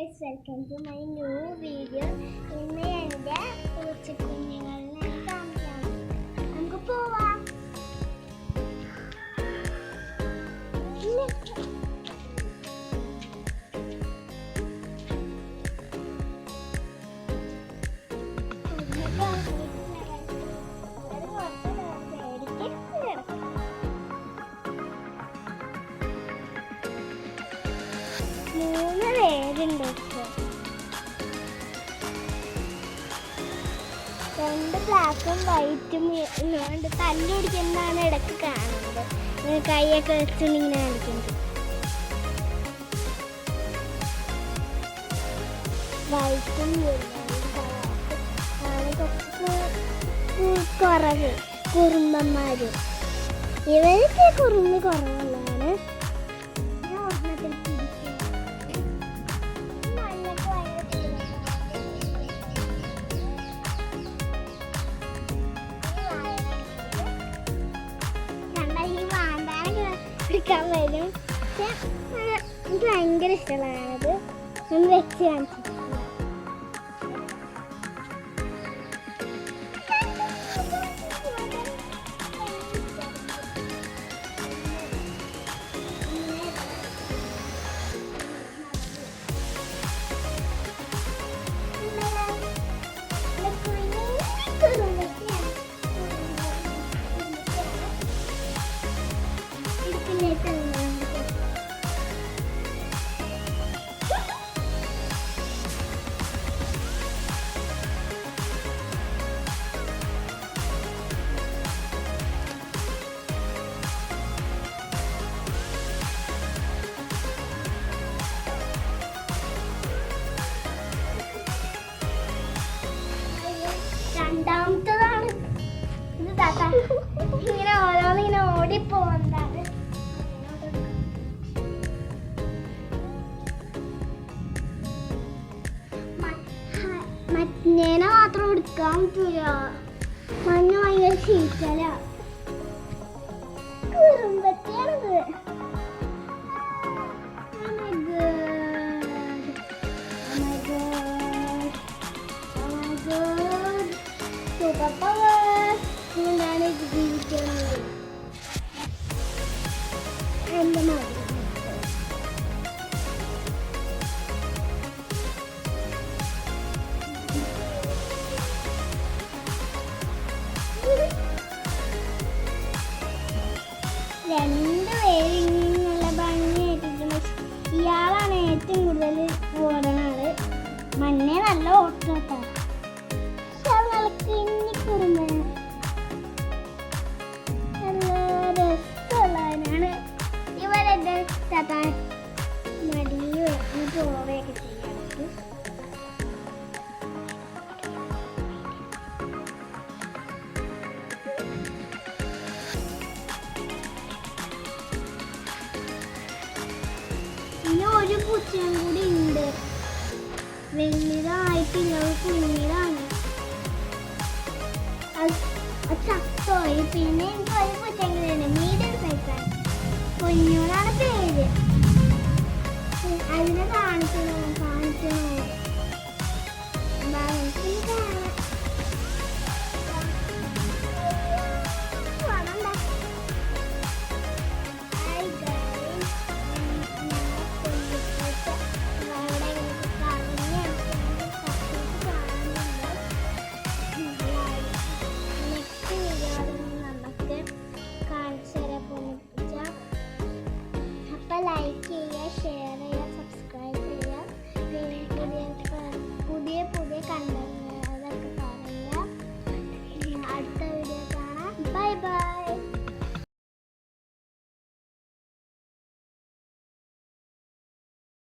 guys, welcome to my new video. ഇന്ന് എൻ്റെ പൂച്ചക്കുഞ്ഞുങ്ങളെ കാണിക്കാം. നമുക്ക് പോവാം. മൂന്ന് പേരുണ്ട്. രണ്ട് ബ്ലാക്കും വൈറ്റും ഉണ്ട്. തല്ലുപിടിക്കുന്നതാണ് ഇടയ്ക്ക് കാണുന്നത്. കൈയൊക്കെ വെച്ചിങ്ങനെ കാണിക്കുന്നത്. വൈറ്റും കുറവ് കുറുമ്പന്മാര്. ഇവർക്ക് കുറുമ്പ് കുറവുള്ളതാണ്. പിടിക്കാൻ വരും. എനിക്ക് ഭയങ്കര ഇഷ്ടമാണത്. ഒന്ന് വെച്ച് കാണിച്ചു. രണ്ടാമത്തതാണ് ഇത്. താത്ത ഇങ്ങനെ ഓരോന്നിങ്ങനെ ഓടിപ്പോകുന്നതാണ്. മഞ്ഞേനെ മാത്രം എടുക്കാൻ പറ്റൂല. മഞ്ഞ ഭയങ്കര ചീറ്റല. കുറുമ്പത്തിയാണത്. എന്താണ് ജീവിക്കുന്നത് എൻ്റെ മതി. രണ്ടുപേരിങ്ങനെയുള്ള ഭംഗിയായിട്ടിരിക്കുന്ന. ഇയാളാണ് ഏറ്റവും കൂടുതൽ ഓടണ ആള്. മഞ്ഞ നല്ല ഓട്ടോട്ടാണ്. രസമുള്ളവനാണ്. ഇവരെന്റെ മടിയോ പോവുകയൊക്കെ ചെയ്യാറുണ്ട്. ഇനി ഒരു പൂച്ചയും കൂടി ഉണ്ട്. വലുതായിട്ടില്ല, കുഞ്ഞിതാണ്. ചത്തോയി. പിന്നെ എനിക്ക് ഒരു പൂച്ചെങ്കിലുണ്ട്. മീഡിയം സൈസാണ്. കുഞ്ഞോടാണ് പേര്. അതിനെ കാണിക്കുന്നത്.